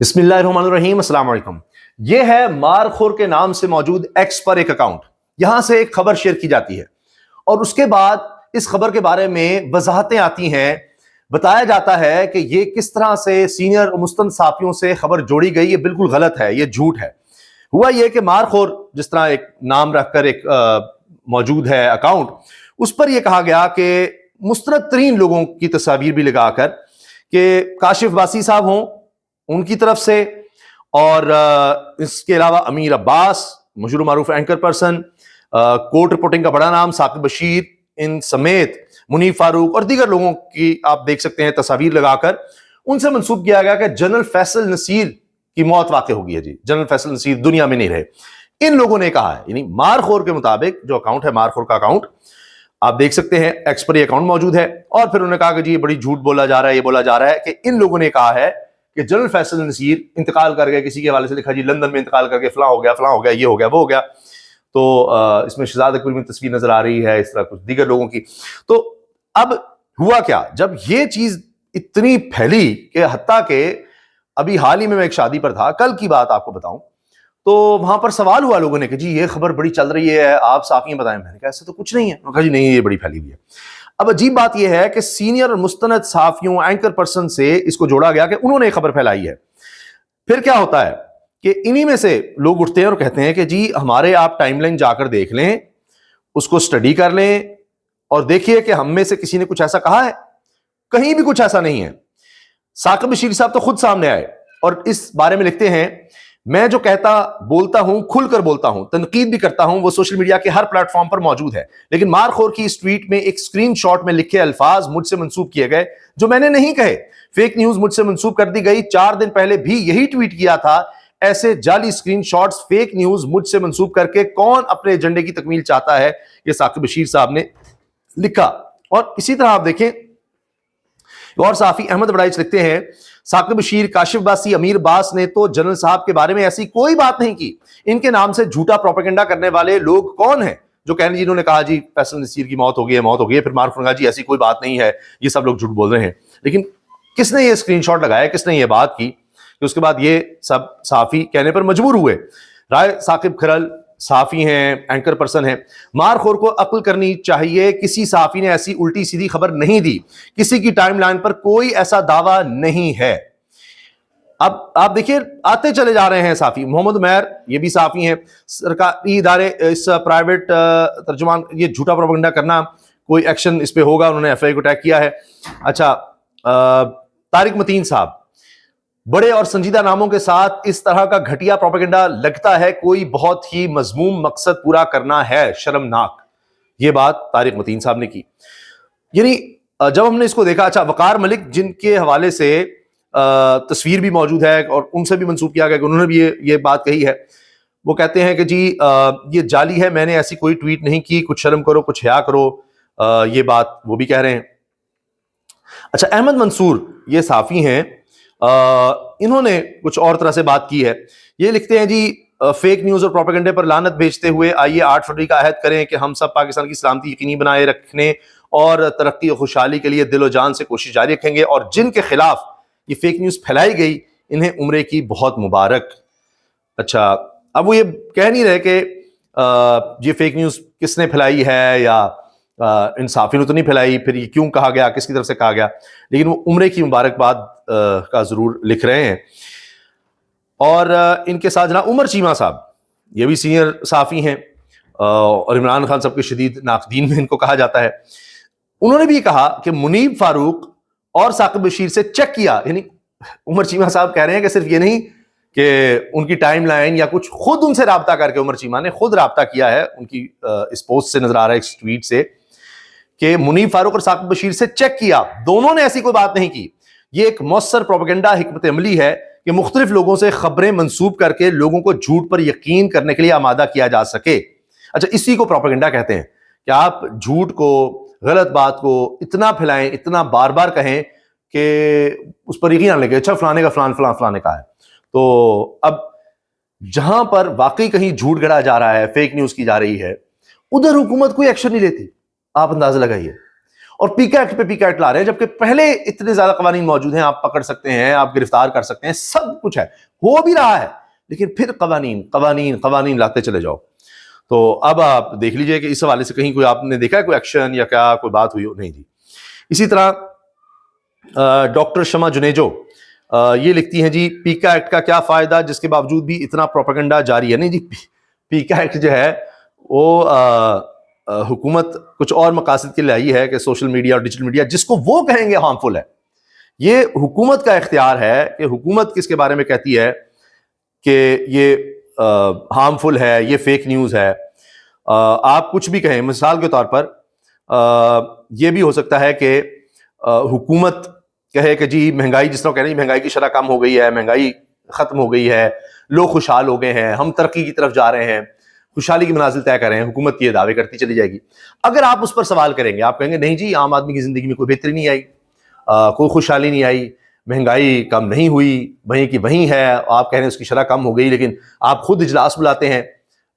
بسم اللہ الرحمن الرحیم، السلام علیکم۔ یہ ہے مارخور کے نام سے موجود ایکس پر ایک اکاؤنٹ۔ یہاں سے ایک خبر شیئر کی جاتی ہے اور اس کے بعد اس خبر کے بارے میں وضاحتیں آتی ہیں، بتایا جاتا ہے کہ یہ کس طرح سے سینئر مستند صحافیوں سے خبر جوڑی گئی، یہ بالکل غلط ہے، یہ جھوٹ ہے۔ ہوا یہ کہ مارخور جس طرح ایک نام رکھ کر ایک موجود ہے اکاؤنٹ، اس پر یہ کہا گیا کہ مستند ترین لوگوں کی تصاویر بھی لگا کر کہ کاشف باسی صاحب ہوں ان کی طرف سے، اور اس کے علاوہ امیر عباس مشہور معروف اینکر پرسن، کورٹ رپورٹنگ کا بڑا نام ثاقب بشیر، ان سمیت منیب فاروق اور دیگر لوگوں کی آپ دیکھ سکتے ہیں تصاویر لگا کر ان سے منسوب کیا گیا کہ جنرل فیصل نصیر کی موت واقع ہو گئی ہے۔ جنرل فیصل نصیر دنیا میں نہیں رہے، ان لوگوں نے کہا ہے۔ یعنی مارخور کے مطابق جو اکاؤنٹ ہے، مارخور کا اکاؤنٹ آپ دیکھ سکتے ہیں، ایکس پر یہ اکاؤنٹ موجود ہے، اور پھر انہوں نے کہا کہ جی یہ بڑی جھوٹ بولا جا رہا ہے، یہ بولا جا رہا ہے کہ ان لوگوں نے کہا ہے کہ جنرل فیصل نصیر انتقال کر گئے، کسی کے حوالے سے لکھا جی لندن میں انتقال کر کے فلاں ہو گیا، فلاں ہو گیا، یہ ہو گیا، وہ ہو گیا۔ تو اس میں شہزاد اکبر میں تصویر نظر آ رہی ہے، اس طرح کچھ دیگر لوگوں کی۔ تو اب ہوا کیا، جب یہ چیز اتنی پھیلی کہ حتیٰ کہ ابھی حال ہی میں ایک شادی پر تھا، کل کی بات آپ کو بتاؤں، تو وہاں پر سوال ہوا لوگوں نے کہ جی یہ خبر بڑی چل رہی ہے، آپ صحافیوں بتائیں۔ میں نے کہا ایسا تو کچھ نہیں ہے۔ انہوں نے کہا جی نہیں، یہ بڑی پھیلی ہوئی ہے۔ اب عجیب بات یہ ہے کہ سینئر مستند صحافیوں، اینکر پرسن سے اس کو جوڑا گیا کہ انہوں نے خبر پھیلائی ہے۔ پھر کیا ہوتا ہے کہ انہی میں سے لوگ اٹھتے ہیں اور کہتے ہیں کہ جی ہمارے آپ ٹائم لائن جا کر دیکھ لیں، اس کو سٹڈی کر لیں اور دیکھیے کہ ہم میں سے کسی نے کچھ ایسا کہا ہے۔ کہیں بھی کچھ ایسا نہیں ہے۔ ثاقب بشیر صاحب تو خود سامنے آئے اور اس بارے میں لکھتے ہیں، میں جو کہتا بولتا ہوں کھل کر بولتا ہوں، تنقید بھی کرتا ہوں، وہ سوشل میڈیا کے ہر پلیٹ فارم پر موجود ہے، لیکن مارخور کی اس ٹویٹ میں ایک سکرین شاٹ میں لکھے الفاظ مجھ سے منسوب کیے گئے جو میں نے نہیں کہے۔ فیک نیوز مجھ سے منسوب کر دی گئی، 4 دن پہلے بھی یہی ٹویٹ کیا تھا۔ ایسے جعلی سکرین شاٹس، فیک نیوز مجھ سے منسوب کر کے کون اپنے ایجنڈے کی تکمیل چاہتا ہے، یہ ثاقب بشیر صاحب نے لکھا۔ اور اسی طرح آپ دیکھیں اور صحافی احمد وڑائچ لکھتے ہیں، ثاقب بشیر، کاشف باسی، امیر عباس نے تو جنرل صاحب کے بارے میں ایسی کوئی بات نہیں کی۔ ان کے نام سے جھوٹا پروپیگنڈا کرنے والے لوگ کون ہیں جو کہنے جی انہوں نے کہا جی فیصل نصیر کی موت ہو گئی ہے، موت ہو گئی ہے، پھر مارخور نے کہا جی ایسی کوئی بات نہیں ہے، یہ سب لوگ جھوٹ بول رہے ہیں۔ لیکن کس نے یہ اسکرین شاٹ لگایا، کس نے یہ بات کی کہ اس کے بعد یہ سب صحافی کہنے پر مجبور ہوئے؟ رائے ثاقب کھرل صحافی ہیں، اینکر پرسن ہیں۔ مارخور کو عقل کرنی چاہیے، کسی صحافی نے ایسی الٹی سیدھی خبر نہیں دی، کسی کی ٹائم لائن پر کوئی ایسا دعویٰ نہیں ہے۔ اب آپ دیکھیے آتے چلے جا رہے ہیں صحافی۔ محمد عمیر یہ بھی صحافی ہیں، سرکاری ادارے اس پرائیویٹ ترجمان، یہ جھوٹا پروپیگنڈا کرنا، کوئی ایکشن اس پہ ہوگا، انہوں نے ایف آئی کو ٹیگ کیا ہے۔ اچھا، طارق متین صاحب، بڑے اور سنجیدہ ناموں کے ساتھ اس طرح کا گھٹیا پروپیگنڈا لگتا ہے کوئی بہت ہی مذموم مقصد پورا کرنا ہے، شرمناک۔ یہ بات طارق متین صاحب نے کی۔ یعنی جب ہم نے اس کو دیکھا، اچھا وقار ملک جن کے حوالے سے تصویر بھی موجود ہے اور ان سے بھی منسوب کیا گیا کہ انہوں نے بھی یہ بات کہی ہے، وہ کہتے ہیں کہ جی یہ جعلی ہے، میں نے ایسی کوئی ٹویٹ نہیں کی، کچھ شرم کرو، کچھ حیا کرو، یہ بات وہ بھی کہہ رہے ہیں۔ اچھا، احمد منصور یہ صحافی ہیں، انہوں نے کچھ اور طرح سے بات کی ہے۔ یہ لکھتے ہیں جی فیک نیوز اور پروپیگنڈے پر لعنت بھیجتے ہوئے آئیے 8 فروری کا عہد کریں کہ ہم سب پاکستان کی سلامتی یقینی بنائے رکھنے اور ترقی و خوشحالی کے لیے دل و جان سے کوشش جاری رکھیں گے، اور جن کے خلاف یہ فیک نیوز پھیلائی گئی انہیں عمرے کی بہت مبارک۔ اچھا، اب وہ یہ کہہ نہیں رہے کہ یہ فیک نیوز کس نے پھیلائی ہے یا ان صحافیوں نے تو نہیں پھیلائی، پھر یہ کیوں کہا گیا، کس کی طرف سے کہا گیا، لیکن وہ عمرے کی مبارکباد کا ضرور لکھ رہے ہیں۔ اور ان کے ساتھ جناب عمر چیمہ صاحب، یہ بھی سینئر صحافی ہیں اور عمران خان صاحب کے شدید ناقدین میں ان کو کہا جاتا ہے۔ انہوں نے بھی کہا کہ منیب فاروق اور ثاقب بشیر سے چیک کیا۔ یعنی عمر چیمہ صاحب کہہ رہے ہیں کہ صرف یہ نہیں کہ ان کی ٹائم لائن یا کچھ، خود ان سے رابطہ کر کے عمر چیمہ نے خود رابطہ کیا ہے، ان کی اس پوسٹ سے نظر آ رہا ہے، اس ٹویٹ سے، کہ منیب فاروق اور ثاقب بشیر سے چیک کیا، دونوں نے ایسی کوئی بات نہیں کی۔ یہ ایک مؤثر پروپیگنڈا حکمت عملی ہے کہ مختلف لوگوں سے خبریں منسوب کر کے لوگوں کو جھوٹ پر یقین کرنے کے لیے آمادہ کیا جا سکے۔ اچھا، اسی کو پروپیگنڈا کہتے ہیں کہ آپ جھوٹ کو، غلط بات کو اتنا پھیلائیں، اتنا بار بار کہیں کہ اس پر یقین آنے لگے، اچھا فلانے کا فلاں نے کہا ہے۔ تو اب جہاں پر واقعی کہیں جھوٹ گڑا جا رہا ہے، فیک نیوز کی جا رہی ہے، ادھر حکومت کوئی ایکشن نہیں لیتی، آپ اندازہ لگائیے۔ اور پی کے ایکٹ پہ پی کے ایکٹ لا رہے ہیں، جبکہ پہلے اتنے زیادہ قوانین موجود ہیں، آپ پکڑ سکتے ہیں، آپ گرفتار کر سکتے ہیں، سب کچھ ہے، ہو بھی رہا ہے، لیکن پھر قوانین قوانین قوانین لاتے چلے جاؤ. تو اب آپ دیکھ لیجئے کہ اس حوالے سے کہیں کوئی آپ نے دیکھا ہے کوئی ایکشن یا کیا کوئی بات ہوئی ہو؟ نہیں جی. اسی طرح ڈاکٹر شمع جنیجو یہ لکھتی ہیں جی پیکا ایکٹ کا کیا فائدہ جس کے باوجود بھی اتنا پروپیگنڈا جاری ہے. نہیں جی، پیکا ایکٹ جو ہے وہ حکومت کچھ اور مقاصد کے لیے آئی ہے کہ سوشل میڈیا اور ڈیجیٹل میڈیا جس کو وہ کہیں گے ہارمفل ہے. یہ حکومت کا اختیار ہے کہ حکومت کس کے بارے میں کہتی ہے کہ یہ ہارمفل ہے، یہ فیک نیوز ہے. آپ کچھ بھی کہیں، مثال کے طور پر یہ بھی ہو سکتا ہے کہ حکومت کہے کہ جی مہنگائی، جس طرح کہہ رہے ہیں مہنگائی کی شرح کم ہو گئی ہے، مہنگائی ختم ہو گئی ہے، لوگ خوشحال ہو گئے ہیں، ہم ترقی کی طرف جا رہے ہیں، خوشحالی کی منازل طے کر رہے ہیں. حکومت یہ دعوے کرتی چلی جائے گی. اگر آپ اس پر سوال کریں گے، آپ کہیں گے نہیں جی عام آدمی کی زندگی میں کوئی بہتری نہیں آئی، کوئی خوشحالی نہیں آئی، مہنگائی کم نہیں ہوئی، وہیں کی وہیں ہے. آپ کہہ رہے ہیں اس کی شرح کم ہو گئی، لیکن آپ خود اجلاس بلاتے ہیں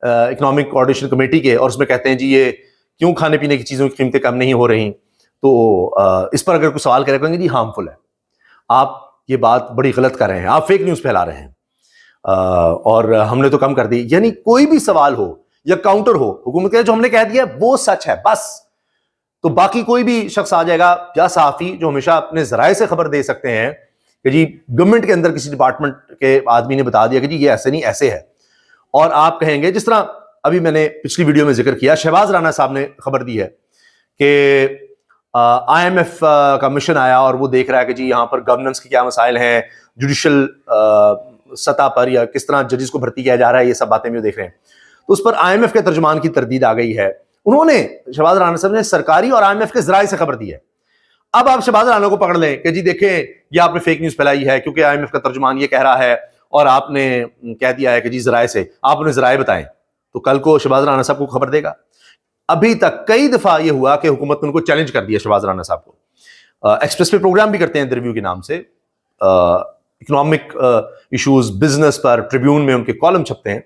اکنامک کوآرڈینیشن کمیٹی کے، اور اس میں کہتے ہیں جی یہ کیوں کھانے پینے کی چیزوں کی قیمتیں کم نہیں ہو رہی. تو اس پر اگر کوئی سوال کرے کہیں گے جی ہارمفل ہے، آپ یہ بات بڑی غلط کر رہے ہیں، آپ فیک نیوز پھیلا رہے ہیں، اور ہم نے تو کم کر دی. یعنی کوئی بھی سوال ہو یا کاؤنٹر ہو، حکومت کہ جو ہم نے کہہ دیا وہ سچ ہے بس. تو باقی کوئی بھی شخص آ جائے گا یا صحافی جو ہمیشہ اپنے ذرائع سے خبر دے سکتے ہیں کہ جی گورنمنٹ کے اندر کسی ڈپارٹمنٹ کے آدمی نے بتا دیا کہ جی یہ ایسے نہیں ایسے ہے، اور آپ کہیں گے جس طرح ابھی میں نے پچھلی ویڈیو میں ذکر کیا، شہباز رانا صاحب نے خبر دی ہے کہ آئی ایم ایف کا مشن آیا اور وہ دیکھ رہا ہے کہ جی یہاں پر گورننس کے کیا مسائل ہیں، جوڈیشل سطح پر یا کس طرح ججز کو بھرتی کیا جا رہا ہے، یہ سب باتیں بھی وہ دیکھ رہے ہیں. تو اس پر آئی ایم ایف کے ترجمان کی تردید آ گئی ہے. انہوں نے شہباز رانا صاحب نے سرکاری اور آئی ایم ایف کے ذرائع سے خبر دی ہے. اب آپ شہباز رانا کو پکڑ لیں کہ جی دیکھیں یہ آپ نے فیک نیوز پھیلائی ہے کیونکہ آئی ایم ایف کا ترجمان یہ کہہ رہا ہے اور آپ نے کہہ دیا ہے کہ جی ذرائع سے، آپ نے ذرائع بتائیں، تو کل کو شہباز رانا صاحب کو خبر دے گا. ابھی تک کئی دفعہ یہ ہوا کہ حکومت نے ان کو چیلنج کر دیا شہباز رانا صاحب کو. ایکسپریس پہ پروگرام بھی کرتے ہیں انٹرویو کے نام سے، اکنامک ایشوز، بزنس پر، ٹریبیون میں ان کے کالم چھپتے ہیں.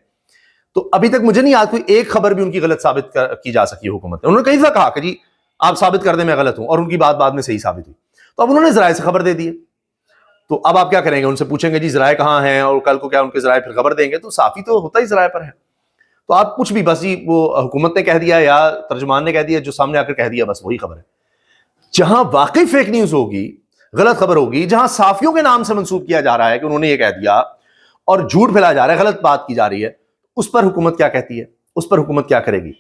تو ابھی تک مجھے نہیں یاد کوئی ایک خبر بھی ان کی غلط ثابت کی جا سکی حکومت نے. انہوں نے کئی دفعہ کہا کہ جی آپ ثابت کر دیں میں غلط ہوں، اور ان کی بات بعد میں صحیح ثابت ہوئی. تو اب انہوں نے ذرائع سے خبر دے دی ہے. تو اب آپ کیا کریں گے؟ ان سے پوچھیں گے جی ذرائع کہاں ہیں، اور کل کو کیا ان کے ذرائع پھر خبر دیں گے؟ تو صحافی تو ہوتا ہی ذرائع پر ہے. تو آپ کچھ بھی بس جی وہ حکومت نے کہہ دیا یا ترجمان نے کہہ دیا، جو سامنے آ کر کہہ دیا بس وہی خبر ہے. جہاں واقعی فیک نیوز ہوگی، غلط خبر ہوگی، جہاں صحافیوں کے نام سے منسوب کیا جا رہا ہے کہ انہوں نے یہ کہہ دیا اور جھوٹ پھیلایا جا رہا ہے، غلط بات کی جا رہی ہے، اس پر حکومت کیا کہتی ہے، اس پر حکومت کیا کرے گی؟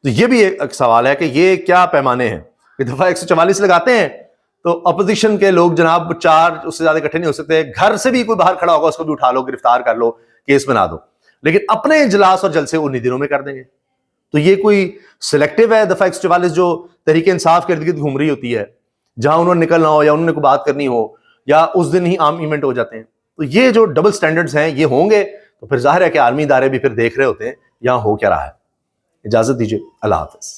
تو یہ بھی ایک سوال ہے کہ یہ کیا پیمانے ہیں کہ دفعہ 144 لگاتے ہیں تو اپوزیشن کے لوگ جناب 4 اس سے زیادہ اکٹھے نہیں ہو سکتے، گھر سے بھی کوئی باہر کھڑا ہوگا اس کو بھی اٹھا لو، گرفتار کر لو، کیس بنا دو، لیکن اپنے اجلاس اور جلسے انہی دنوں میں کر دیں گے. تو یہ کوئی سلیکٹیو ہے دفعہ 144 جو تحریک انصاف کے ارد گرد گھوم رہی ہوتی ہے، جہاں انہوں نے نکلنا ہو یا انہوں نے کوئی بات کرنی ہو یا اس دن ہی عام ایونٹ ہو جاتے ہیں. تو یہ جو ڈبل سٹینڈرڈز ہیں یہ ہوں گے تو پھر ظاہر ہے کہ عالمی ادارے بھی پھر دیکھ رہے ہوتے ہیں یہاں ہو کیا رہا ہے. اجازت دیجیے، اللہ حافظ.